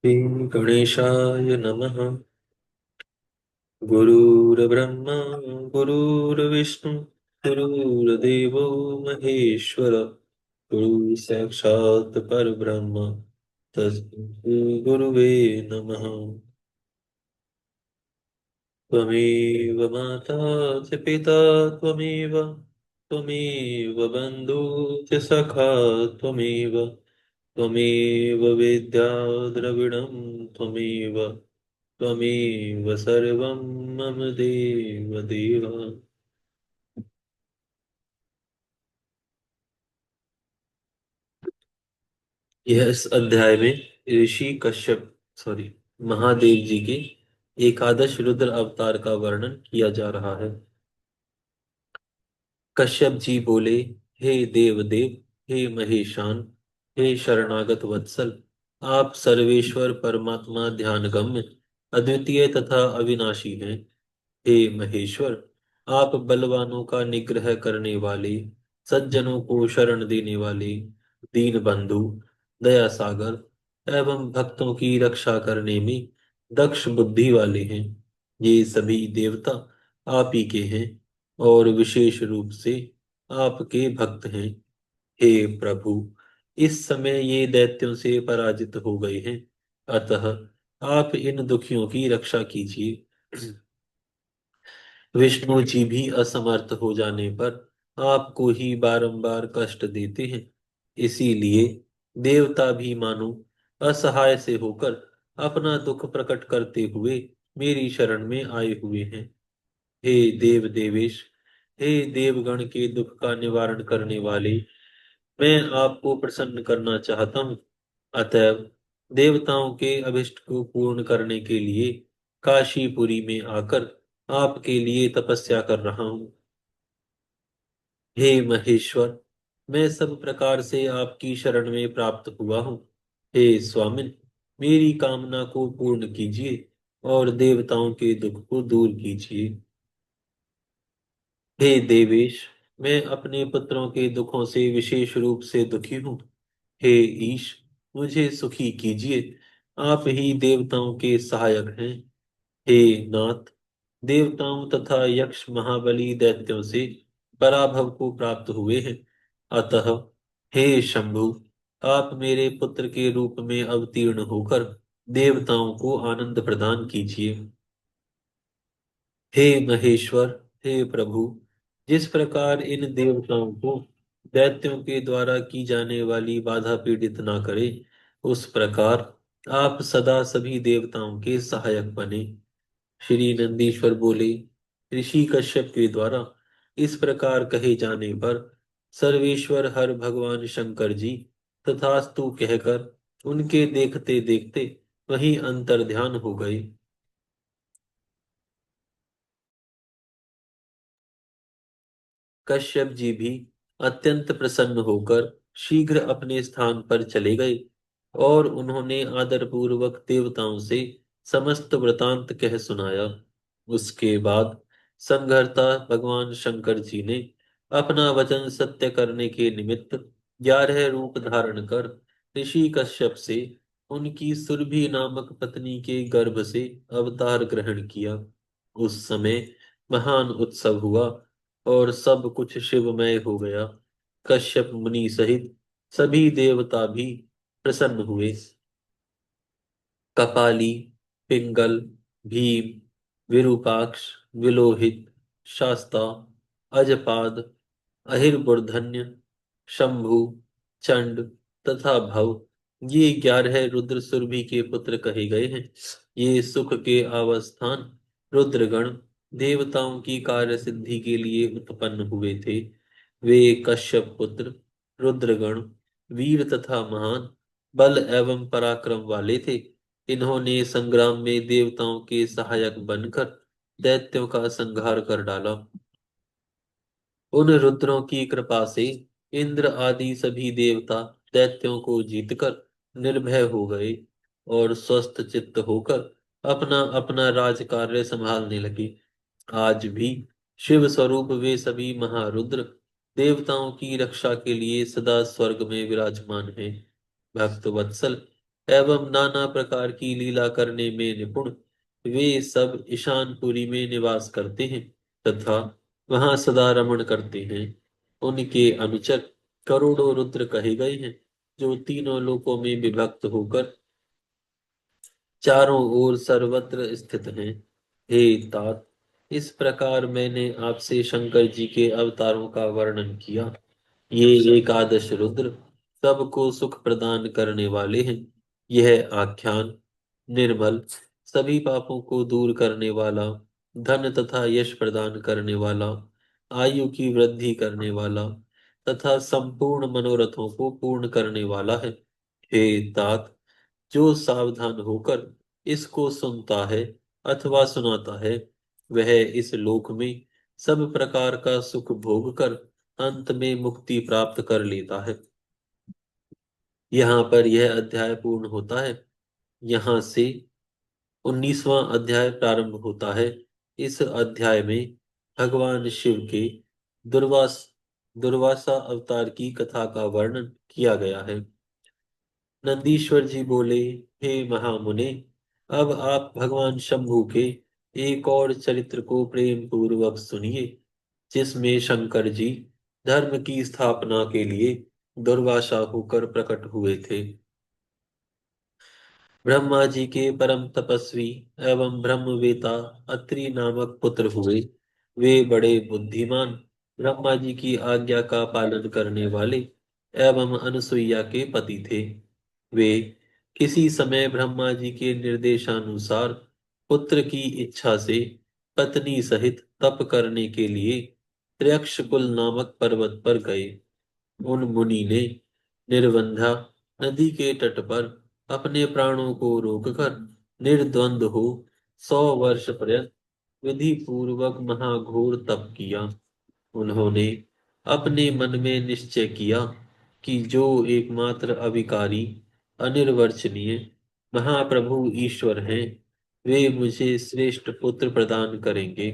श्री गणेशाय नमः। गुरुर्ब्रह्मा गुरुर्विष्णु गुरुर्देवो महेश्वर गुरु साक्षात् परब्रह्म तस्मै गुरुवे नमः। त्वमेव माता च पिता त्वमेव त्वमेव बन्धु च सखा त्वमेव त्वमेव विद्या द्रविणं त्वमेव त्वमेव सर्वं मम देव देव। यह इस अध्याय में ऋषि कश्यप सॉरी महादेव जी के एकादश रुद्र अवतार का वर्णन किया जा रहा है। कश्यप जी बोले, हे देव देव, हे महेशान, हे शरणागत वत्सल, आप सर्वेश्वर परमात्मा ध्यान गम्य अद्वितीय तथा अविनाशी हैं। हे महेश्वर, आप बलवानों का निग्रह करने वाले, सज्जनों को शरण देने वाले, दीन बंधु, दया सागर एवं भक्तों की रक्षा करने में दक्ष बुद्धि वाले हैं। ये सभी देवता आप ही के हैं और विशेष रूप से आपके भक्त हैं। हे प्रभु, इस समय ये दैत्यों से पराजित हो गए हैं, अतः आप इन दुखियों की रक्षा कीजिए। विष्णु जी भी असमर्थ हो जाने पर आपको ही बारंबार कष्ट देते हैं, इसीलिए देवता भी मानो असहाय से होकर अपना दुख प्रकट करते हुए मेरी शरण में आए हुए हैं। हे देव देवेश, हे देवगण के दुख का निवारण करने वाले, मैं आपको प्रसन्न करना चाहता हूँ। अतएव देवताओं के अभिष्ट को पूर्ण करने के लिए काशीपुरी में आकर आपके लिए तपस्या कर रहा हूँ। हे महेश्वर, मैं सब प्रकार से आपकी शरण में प्राप्त हुआ हूँ। हे स्वामिन, मेरी कामना को पूर्ण कीजिए और देवताओं के दुख को दूर कीजिए। हे देवेश, मैं अपने पुत्रों के दुखों से विशेष रूप से दुखी हूँ। हे ईश, मुझे सुखी कीजिए, आप ही देवताओं के सहायक हैं। हे नाथ, देवताओं तथा यक्ष महाबली दैत्यों से पराभव को प्राप्त हुए हैं, अतः हे शंभु, आप मेरे पुत्र के रूप में अवतीर्ण होकर देवताओं को आनंद प्रदान कीजिए। हे महेश्वर, हे प्रभु, जिस प्रकार इन देवताओं को दैत्यों के द्वारा की जाने वाली बाधा पीड़ित ना करे, उस प्रकार आप सदा सभी देवताओं के सहायक बने। श्री नंदीश्वर बोले, ऋषि कश्यप के द्वारा इस प्रकार कहे जाने पर सर्वेश्वर हर भगवान शंकर जी तथास्तु कहकर उनके देखते देखते वहीं अंतर ध्यान हो गए। कश्यप जी भी अत्यंत प्रसन्न होकर शीघ्र अपने स्थान पर चले गए और उन्होंने आदरपूर्वक देवताओं से समस्त वृतांत कह सुनाया। उसके बाद संघर्ता भगवान शंकर जी ने अपना वचन सत्य करने के निमित्त 11 रूप धारण कर ऋषि कश्यप से उनकी सुरभि नामक पत्नी के गर्भ से अवतार ग्रहण किया। उस समय महान उत्सव हुआ और सब कुछ शिवमय हो गया। कश्यप मुनि सहित सभी देवता भी प्रसन्न हुए। कपाली, पिंगल, भीम, विरूपाक्ष, विलोहित, शास्ता, अजपाद, अहिर्बुर्धन्य, शंभु, चंड तथा भव, ये 11 रुद्र सुरभि के पुत्र कहे गए हैं। ये सुख के आवस्थान रुद्रगण देवताओं की कार्य सिद्धि के लिए उत्पन्न हुए थे। वे कश्यप पुत्र रुद्रगण वीर तथा महान बल एवं पराक्रम वाले थे। इन्होंने संग्राम में देवताओं के सहायक बनकर दैत्यों का संहार कर डाला। उन रुद्रों की कृपा से इंद्र आदि सभी देवता दैत्यों को जीतकर निर्भय हो गए और स्वस्थ चित्त होकर अपना अपना राज कार्य संभालने लगे। आज भी शिव स्वरूप वे सभी महारुद्र देवताओं की रक्षा के लिए सदा स्वर्ग में विराजमान हैं। भक्त वत्सल, एवं नाना प्रकार की लीला करने में निपुण, वे सब ईशानपुरी में निवास करते हैं तथा वहां सदा रमण करते हैं। उनके अनुचर करोड़ों रुद्र कहे गए हैं, जो तीनों लोकों में विभक्त होकर चारों ओर सर्वत्र स्थित हैं। हे तात, इस प्रकार मैंने आपसे शंकर जी के अवतारों का वर्णन किया। ये एकादश रुद्र सबको सुख प्रदान करने वाले हैं। यह आख्यान निर्मल, सभी पापों को दूर करने वाला, धन तथा यश प्रदान करने वाला, आयु की वृद्धि करने वाला तथा संपूर्ण मनोरथों को पूर्ण करने वाला है। हे तात, जो सावधान होकर इसको सुनता है अथवा सुनाता है, वह इस लोक में सब प्रकार का सुख भोग कर अंत में मुक्ति प्राप्त कर लेता है। यहाँ पर यह अध्याय पूर्ण होता है। यहाँ से 19वां अध्याय प्रारंभ होता है। इस अध्याय में भगवान शिव के दुर्वास दुर्वासा अवतार की कथा का वर्णन किया गया है। नंदीश्वर जी बोले, हे महामुने, अब आप भगवान शंभु के एक और चरित्र को प्रेम पूर्वक सुनिए, जिसमें शंकर जी धर्म की स्थापना के लिए दुर्वासा होकर प्रकट हुए थे। ब्रह्मा जी के परम तपस्वी एवं ब्रह्मवेता अत्रि नामक पुत्र हुए। वे बड़े बुद्धिमान, ब्रह्मा जी की आज्ञा का पालन करने वाले एवं अनसुईया के पति थे। वे किसी समय ब्रह्मा जी के निर्देशानुसार पुत्र की इच्छा से पत्नी सहित तप करने के लिए त्र्यक्षकुल नामक पर्वत पर गए। उन मुनि ने निर्वंधा नदी के तट पर अपने प्राणों को रोककर निर्द्वंद हो 100 वर्ष पर्यंत विधि पूर्वक महाघोर तप किया। उन्होंने अपने मन में निश्चय किया कि जो एकमात्र अविकारी, अनिर्वचनीय महाप्रभु ईश्वर हैं, वे मुझे श्रेष्ठ पुत्र प्रदान करेंगे।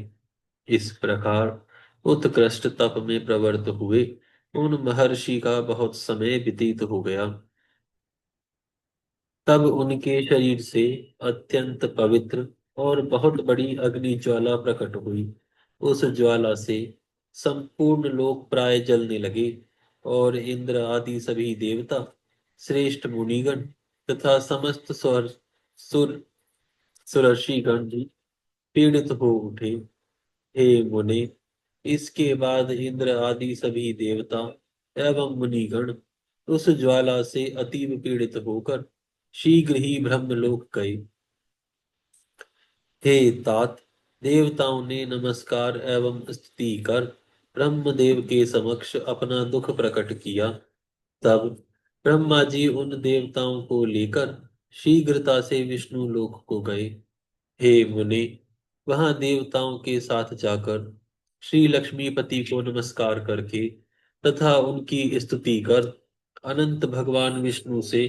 इस प्रकार उत्कृष्ट तप में प्रवृत्त हुए उन महर्षि का बहुत समय व्यतीत हो गया। तब उनके शरीर से अत्यंत पवित्र और बहुत बड़ी अग्नि ज्वाला प्रकट हुई। उस ज्वाला से संपूर्ण लोक प्राय जलने लगे और इंद्र आदि सभी देवता, श्रेष्ठ मुनिगण तथा समस्त सुर सुरर्षिगण भी पीड़ित हो उठे। हे मुने, इसके बाद इंद्र आदि सभी देवता एवं मुनिगण उस ज्वाला से अतीव पीड़ित होकर शीघ्र ही ब्रह्मलोक गए। हे तात, देवताओं ने नमस्कार एवं स्तुति कर ब्रह्मदेव के समक्ष अपना दुख प्रकट किया। तब ब्रह्मा जी उन देवताओं को लेकर शीघ्रता से विष्णु लोक को गए। हे मुने, वहां देवताओं के साथ जाकर श्री लक्ष्मीपति को नमस्कार करके तथा उनकी स्तुति कर अनंत भगवान विष्णु से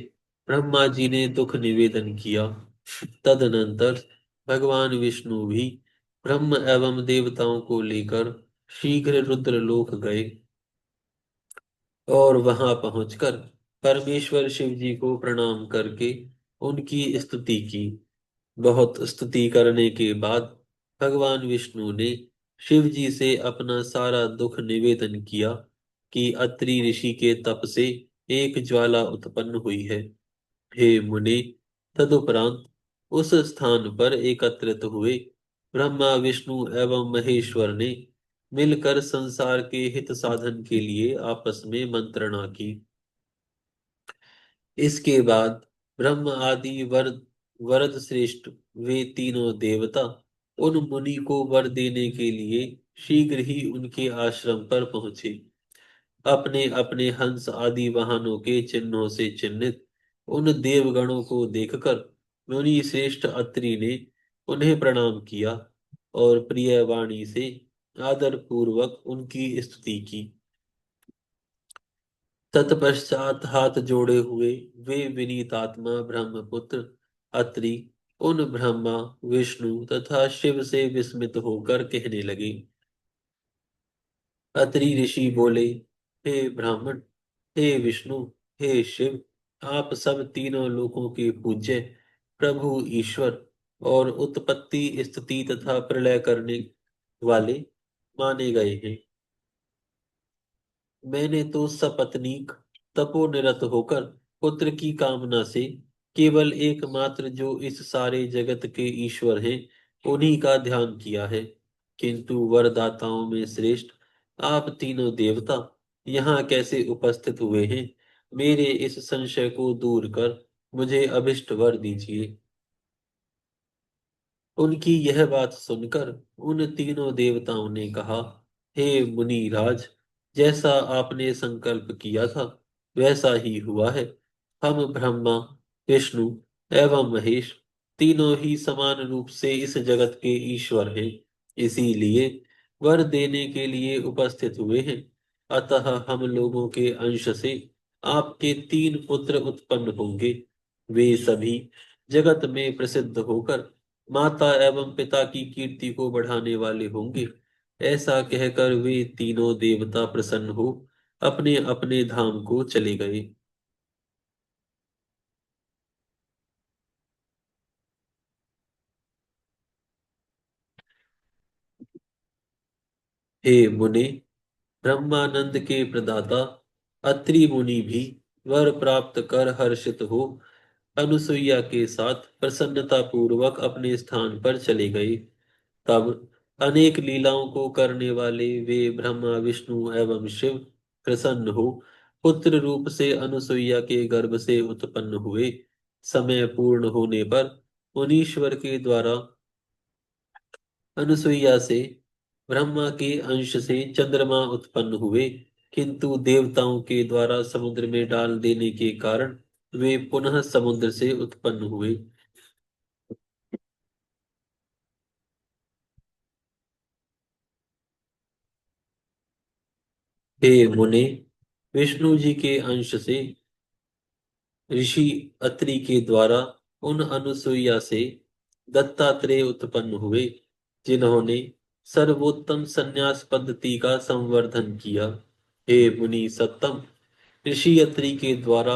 ब्रह्मा जी ने दुख निवेदन किया। तदनंतर भगवान विष्णु भी ब्रह्म एवं देवताओं को लेकर शीघ्र रुद्रलोक गए और वहां पहुंचकर परमेश्वर शिव जी को प्रणाम करके उनकी स्तुति की। बहुत स्तुति करने के बाद भगवान विष्णु ने शिव जी से अपना सारा दुख निवेदन किया कि अत्रि ऋषि के तप से एक ज्वाला उत्पन्न हुई है। हे मुने, तदुपरांत उस स्थान पर एकत्रित हुए ब्रह्मा विष्णु एवं महेश्वर ने मिलकर संसार के हित साधन के लिए आपस में मंत्रणा की। इसके बाद ब्रह्म आदि वरद श्रेष्ठ वे तीनों देवता उन मुनि को वर देने के लिए शीघ्र ही उनके आश्रम पर पहुंचे। अपने अपने हंस आदि वाहनों के चिन्हों से चिन्हित उन देवगणों को देखकर मुनि श्रेष्ठ अत्रि ने उन्हें प्रणाम किया और प्रिय वाणी से आदर पूर्वक उनकी स्तुति की। तत्पश्चात हाथ जोड़े हुए वे विनीतात्मा ब्रह्मपुत्र अत्रि उन ब्रह्मा, विष्णु तथा शिव से विस्मित होकर कहने लगे। अत्रि ऋषि बोले, हे ब्राह्मण, हे विष्णु, हे शिव, आप सब तीनों लोकों के पूज्य प्रभु ईश्वर और उत्पत्ति स्थिति तथा प्रलय करने वाले माने गए हैं। मैंने तो सपत्नीक तपोनिरत होकर पुत्र की कामना से केवल एकमात्र जो इस सारे जगत के ईश्वर हैं उन्हीं का ध्यान किया है, किंतु वरदाताओं में श्रेष्ठ आप तीनों देवता यहाँ कैसे उपस्थित हुए हैं? मेरे इस संशय को दूर कर मुझे अभिष्ट वर दीजिए। उनकी यह बात सुनकर उन तीनों देवताओं ने कहा, हे मुनिराज, जैसा आपने संकल्प किया था वैसा ही हुआ है। हम ब्रह्मा, विष्णु एवं महेश तीनों ही समान रूप से इस जगत के ईश्वर हैं, इसीलिए वर देने के लिए उपस्थित हुए हैं। अतः हम लोगों के अंश से आपके 3 पुत्र उत्पन्न होंगे। वे सभी जगत में प्रसिद्ध होकर माता एवं पिता की कीर्ति को बढ़ाने वाले होंगे। ऐसा कहकर वे तीनों देवता प्रसन्न हो अपने अपने धाम को चले गए। हे मुने, ब्रह्मानंद के प्रदाता अत्रि मुनि भी वर प्राप्त कर हर्षित हो अनुसुईया के साथ प्रसन्नता पूर्वक अपने स्थान पर चले गए। तब अनेक लीलाओं को करने वाले वे ब्रह्मा विष्णु एवं शिव प्रसन्न हो पुत्र रूप से अनुसुईया के गर्भ से उत्पन्न हुए। समय पूर्ण होने पर मुनीश्वर के द्वारा अनुसुईया से ब्रह्मा के अंश से चंद्रमा उत्पन्न हुए, किंतु देवताओं के द्वारा समुद्र में डाल देने के कारण वे पुनः समुद्र से उत्पन्न हुए। हे मुने, विष्णु जी के अंश से ऋषि अत्रि के द्वारा उन अनुसुईया से दत्तात्रेय उत्पन्न हुए, जिन्होंने सर्वोत्तम संन्यास पद्धति का संवर्धन किया। हे मुनि सत्तम, ऋषि अत्रि के द्वारा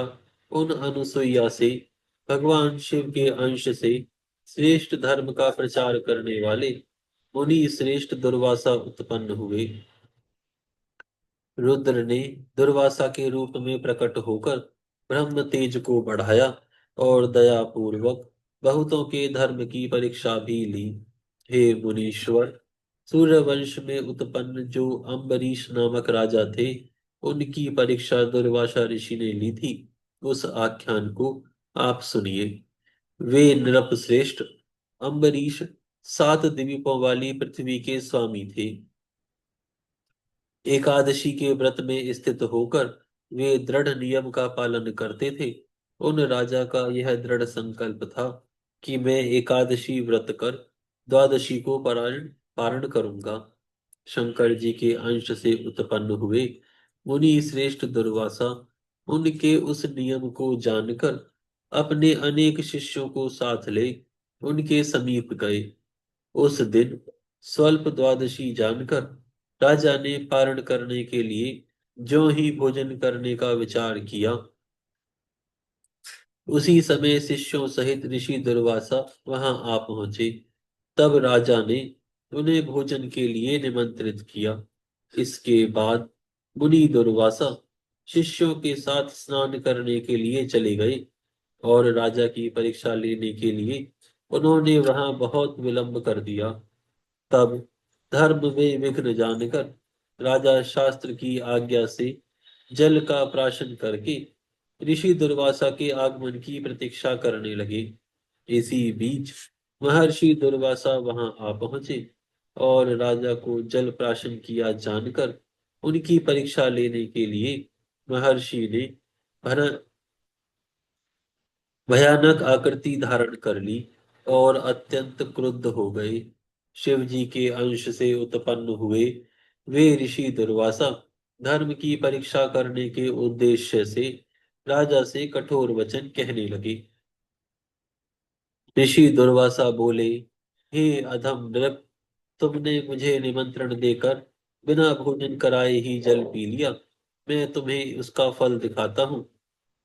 उन अनुसुईया से भगवान शिव के अंश से श्रेष्ठ धर्म का प्रचार करने वाले मुनि श्रेष्ठ दुर्वासा उत्पन्न हुए। रुद्र ने दुर्वासा के रूप में प्रकट होकर ब्रह्म तेज को बढ़ाया और दया पूर्वक बहुतों के धर्म की परीक्षा भी ली। हे मुनीश्वर, सूर्यवंश में उत्पन्न जो अम्बरीश नामक राजा थे उनकी परीक्षा दुर्वासा ऋषि ने ली थी। उस आख्यान को आप सुनिए। वे नृप श्रेष्ठ अम्बरीश 7 द्वीपों वाली पृथ्वी के स्वामी थे। एकादशी के व्रत में स्थित होकर वे दृढ़ नियम का पालन करते थे। उन राजा का यह दृढ़ संकल्प था कि मैं एकादशी व्रत कर द्वादशी को पारायण पारण करूंगा। शंकर जी के अंश से उत्पन्न हुए मुनि श्रेष्ठ दुर्वासा उनके उस नियम को जानकर अपने अनेक शिष्यों को साथ ले उनके समीप गए। उस दिन स्वल्प द्वादशी जानकर राजा ने पारण करने के लिए जो ही भोजन करने का विचार किया, उसी समय शिष्यों सहित ऋषि दुर्वासा वहां आ पहुंचे। तब राजा ने उन्हें भोजन के लिए निमंत्रित किया। इसके बाद मुनि दुर्वासा शिष्यों के साथ स्नान करने के लिए चले गए और राजा की परीक्षा लेने के लिए उन्होंने वहां बहुत विलंब कर दिया। तब धर्म में विघ्न जानकर राजा शास्त्र की आज्ञा से जल का प्राशन करके ऋषि दुर्वासा के आगमन की प्रतीक्षा करने लगे। इसी बीच महर्षि दुर्वासा वहां आ पहुंचे और राजा को जल प्राशन किया जानकर उनकी परीक्षा लेने के लिए महर्षि ने भयानक आकृति धारण कर ली और अत्यंत क्रुद्ध हो गए। शिव जी के अंश से उत्पन्न हुए वे ऋषि दुर्वासा धर्म की परीक्षा करने के उद्देश्य से राजा से कठोर वचन कहने लगे। ऋषि दुर्वासा बोले, हे अधम नृप, तुमने मुझे निमंत्रण देकर बिना भोजन कराए ही जल पी लिया। मैं तुम्हें उसका फल दिखाता हूँ।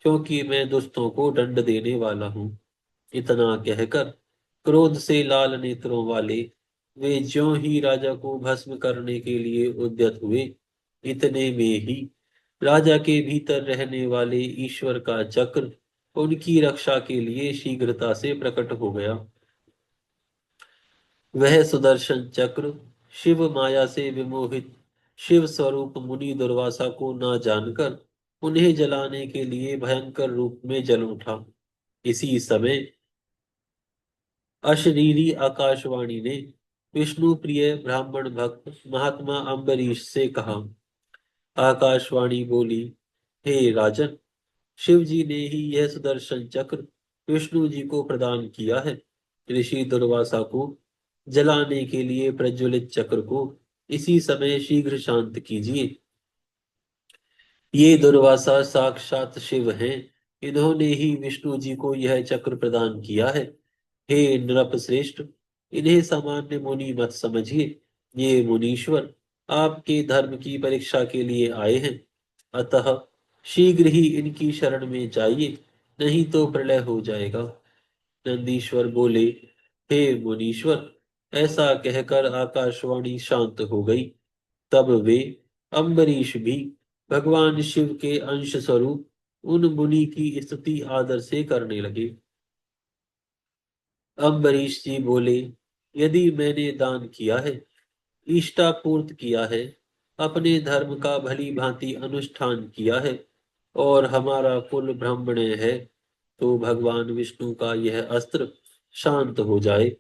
क्योंकि मैं दुष्टों को दंड देने वाला हूँ। इतना कहकर क्रोध से लाल नेत्रों वाले वे ज्यों ही राजा को भस्म करने के लिए उद्यत हुए, इतने में ही राजा के भीतर रहने वाले ईश्वर का चक्र उनकी रक्षा के लिए शीघ्रता से प्रकट हो गया। वह सुदर्शन चक्र शिव माया से विमोहित शिव स्वरूप मुनि दुर्वासा को न जानकर उन्हें जलाने के लिए भयंकर रूप में जल उठा। इसी समय अशरीरी आकाशवाणी ने विष्णु प्रिय ब्राह्मण भक्त महात्मा अम्बरीश से कहा। आकाशवाणी बोली, हे राजन, शिव जी ने ही यह सुदर्शन चक्र विष्णु जी को प्रदान किया है। ऋषि दुर्वासा को जलाने के लिए प्रज्वलित चक्र को इसी समय शीघ्र शांत कीजिए। ये दुर्वासा साक्षात शिव हैं। इन्होंने ही विष्णु जी को यह चक्र प्रदान किया है। हे नृप श्रेष्ठ, इन्हें सामान्य मुनि मत समझिए। ये मुनीश्वर आपके धर्म की परीक्षा के लिए आए हैं। अतः शीघ्र ही इनकी शरण में जाइए, नहीं तो प्रलय हो जाएगा। नंदीश्वर बोले, हे मुनीश्वर, ऐसा कहकर आकाशवाणी शांत हो गई। तब वे अम्बरीश भी भगवान शिव के अंश स्वरूप उन मुनि की स्तुति आदर से करने लगे। अम्बरीश जी बोले, यदि मैंने दान किया है, इष्टापूर्त किया है, अपने धर्म का भली भांति अनुष्ठान किया है और हमारा कुल ब्राह्मण्य है, तो भगवान विष्णु का यह अस्त्र शांत हो जाए।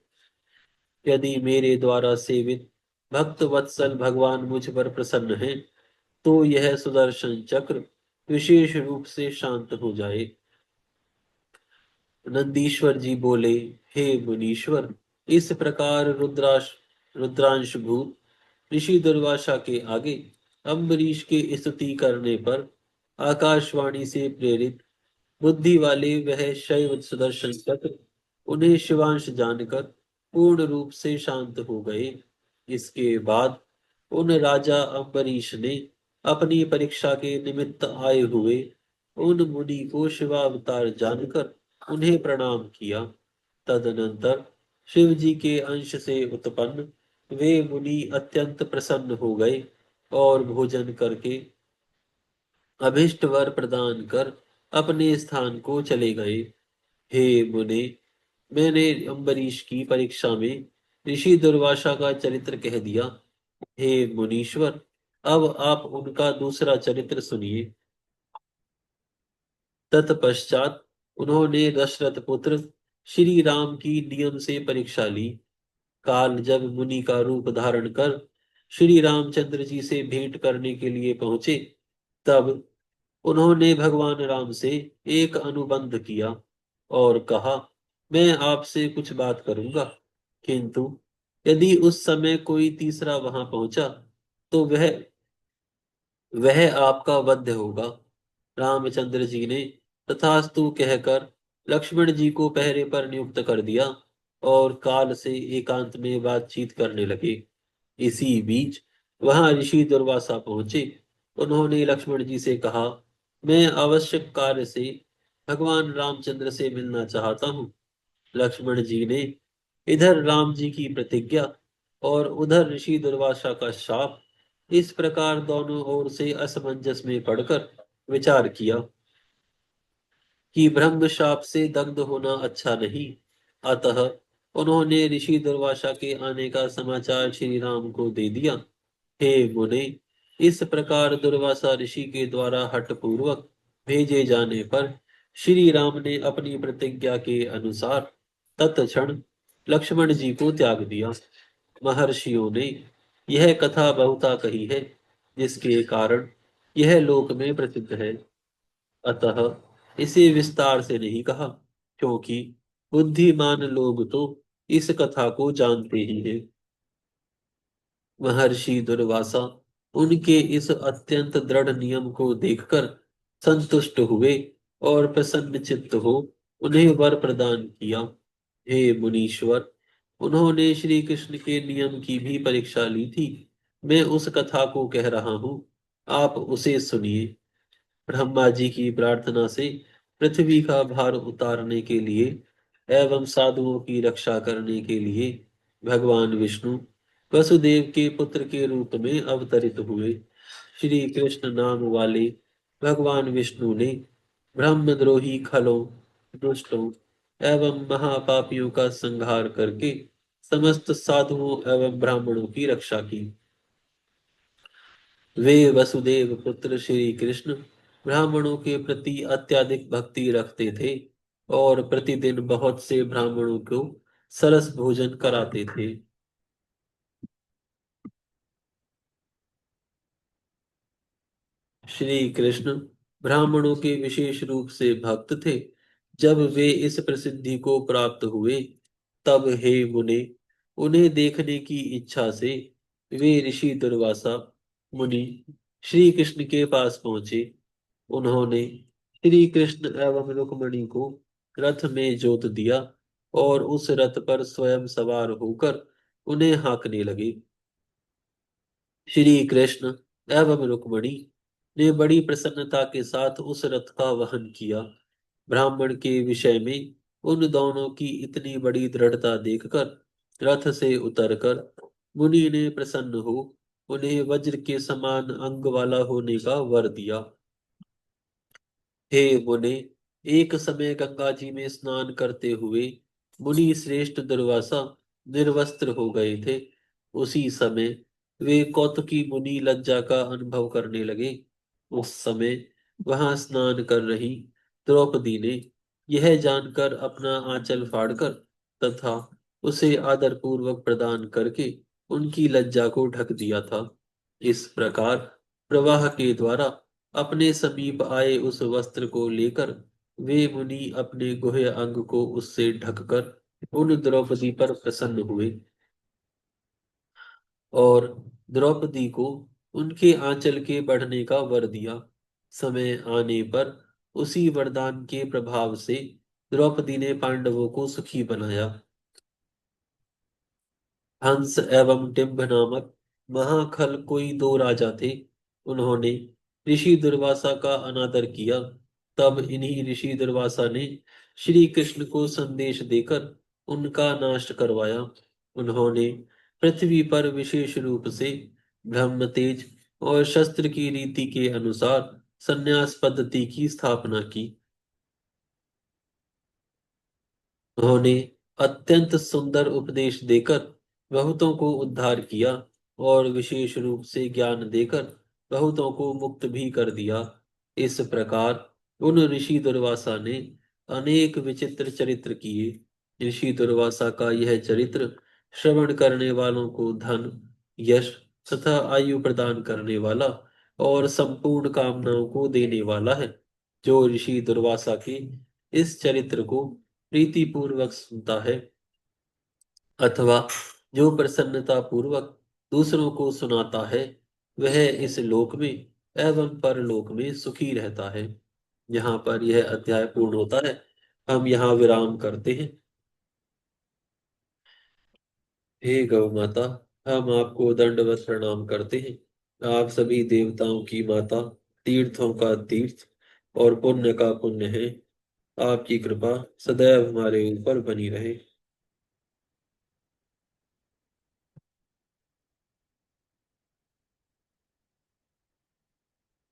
यदि मेरे द्वारा सेवित भक्त वत्सल भगवान मुझ पर प्रसन्न है, तो यह सुदर्शन चक्र विशेष रूप से शांत हो जाए। नंदीश्वर जी बोले, हे मुनीश्वर, इस प्रकार रुद्रांश भूत ऋषि दुर्वासा के आगे अम्बरीश के स्तुति करने पर आकाशवाणी से प्रेरित बुद्धि वाले वह शैव सुदर्शन चक्र उन्हें शिवांश जानकर पूर्ण रूप से शांत हो गए। इसके बाद उन राजा अम्बरीश ने अपनी परीक्षा के निमित्त आए हुए उन मुनि को शिवावतार जानकर उन्हें प्रणाम किया। तदनंतर शिव जी के अंश से उत्पन्न वे मुनि अत्यंत प्रसन्न हो गए और भोजन करके अभिष्ट वर प्रदान कर अपने स्थान को चले गए। हे मुने, मैंने अम्बरीश की परीक्षा में ऋषि दुर्वासा का चरित्र कह दिया। हे मुनीश्वर, अब आप उनका दूसरा चरित्र सुनिए। तत्पश्चात उन्होंने दशरथ पुत्र श्री राम की नियम से परीक्षा ली। काल जब मुनि का रूप धारण कर श्री रामचंद्र जी से भेंट करने के लिए पहुंचे, तब उन्होंने भगवान राम से एक अनुबंध किया और कहा, मैं आपसे कुछ बात करूंगा, किंतु यदि उस समय कोई तीसरा वहां पहुंचा तो वह आपका वध्य होगा। रामचंद्र जी ने तथास्तु कहकर लक्ष्मण जी को पहरे पर नियुक्त कर दिया और काल से एकांत में बातचीत करने लगे। इसी बीच वहां ऋषि दुर्वासा पहुंचे। उन्होंने लक्ष्मण जी से कहा, मैं आवश्यक कार्य से भगवान रामचंद्र से मिलना चाहता हूँ। लक्ष्मण जी ने इधर राम जी की प्रतिज्ञा और उधर ऋषि दुर्वासा का शाप, इस प्रकार दोनों ओर से असमंजस में पड़कर विचार किया कि ब्रह्म शाप से दग्ध होना अच्छा नहीं। अतः उन्होंने ऋषि दुर्वासा के आने का समाचार श्री राम को दे दिया। हे मुने, इस प्रकार दुर्वासा ऋषि के द्वारा हठपूर्वक भेजे जाने पर श्री राम ने अपनी प्रतिज्ञा के अनुसार तत्क्षण लक्ष्मण जी को त्याग दिया। महर्षियों ने यह कथा बहुता कही है, जिसके कारण यह लोक में प्रसिद्ध है। अतः इसे विस्तार से नहीं कहा, क्योंकि बुद्धिमान लोग तो इस कथा को जानते ही हैं। महर्षि दुर्वासा उनके इस अत्यंत दृढ़ नियम को देखकर संतुष्ट हुए और प्रसन्न चित्त हो उन्हें वर प्रदान किया। हे मुनीश्वर, उन्होंने श्री कृष्ण के नियम की भी परीक्षा ली थी। मैं उस कथा को कह रहा हूं, आप उसे सुनिए। ब्रह्मा जी की प्रार्थना से पृथ्वी का भार उतारने के लिए एवं साधुओं की रक्षा करने के लिए भगवान विष्णु वसुदेव के पुत्र के रूप में अवतरित हुए। श्री कृष्ण नाम वाले भगवान विष्णु ने ब्रह्मद्रोही खलों, दुष्टों एवं महापापियों का संहार करके समस्त साधुओं एवं ब्राह्मणों की रक्षा की। वे वसुदेव पुत्र श्री कृष्ण ब्राह्मणों के प्रति अत्यधिक भक्ति रखते थे और प्रतिदिन बहुत से ब्राह्मणों को सरस भोजन कराते थे। श्री कृष्ण ब्राह्मणों के विशेष रूप से भक्त थे। जब वे इस प्रसिद्धि को प्राप्त हुए, तब हे मुने, उन्हें देखने की इच्छा से वे ऋषि दुर्वासा मुनि श्री कृष्ण के पास पहुंचे। उन्होंने श्री कृष्ण एवं रुक्मणी को रथ में जोत दिया और उस रथ पर स्वयं सवार होकर उन्हें हाँकने लगे। श्री कृष्ण एवं रुक्मणी ने बड़ी प्रसन्नता के साथ उस रथ का वहन किया। ब्राह्मण के विषय में उन दोनों की इतनी बड़ी दृढ़ता देखकर रथ से उतरकर मुनि ने प्रसन्न हो उन्हें वज्र के समान अंग वाला होने का वर दिया। हे मुने, एक समय गंगा जी में स्नान करते हुए मुनि श्रेष्ठ दुर्वासा निर्वस्त्र हो गए थे। उसी समय वे कौतुकी मुनि लज्जा का अनुभव करने लगे। उस समय वहां स्नान कर रही द्रौपदी ने यह जानकर अपना आंचल फाड़कर तथा उसे आदर पूर्वक प्रदान करके उनकी लज्जा को ढक दिया था। इस प्रकार प्रवाह के द्वारा अपने समीप आए उस वस्त्र को लेकर वे मुनि अपने गुह्य अंग को उससे ढककर उन द्रौपदी पर प्रसन्न हुए और द्रौपदी को उनके आंचल के बढ़ने का वर दिया। समय आने पर उसी वरदान के प्रभाव से द्रौपदी ने पांडवों को सुखी बनाया। हंस एवं डिंभ नामक महाखल कोई दो राजा थे। उन्होंने ऋषि दुर्वासा का अनादर किया। तब इन्हीं ऋषि दुर्वासा ने श्री कृष्ण को संदेश देकर उनका नाश करवाया। उन्होंने पृथ्वी पर विशेष रूप से ब्रह्म तेज और शस्त्र की रीति के अनुसार संन्यास पद्धति की स्थापना की। उन्होंने अत्यंत सुंदर उपदेश देकर बहुतों को उद्धार किया और विशेष रूप से ज्ञान देकर बहुतों को मुक्त भी कर दिया। इस प्रकार उन ऋषि दुर्वासा ने अनेक विचित्र चरित्र किए। ऋषि दुर्वासा का यह चरित्र श्रवण करने वालों को धन, यश तथा आयु प्रदान करने वाला और संपूर्ण कामनाओं को देने वाला है। जो ऋषि दुर्वासा के इस चरित्र को प्रीति पूर्वक सुनता है अथवा जो प्रसन्नता पूर्वक दूसरों को सुनाता है, वह इस लोक में एवं परलोक में सुखी रहता है। यहाँ पर यह अध्याय पूर्ण होता है। हम यहाँ विराम करते हैं। हे गौ माता, हम आपको दंडवत प्रणाम करते हैं। आप सभी देवताओं की माता, तीर्थों का तीर्थ और पुण्य का पुण्य है। आपकी कृपा सदैव हमारे ऊपर बनी रहे।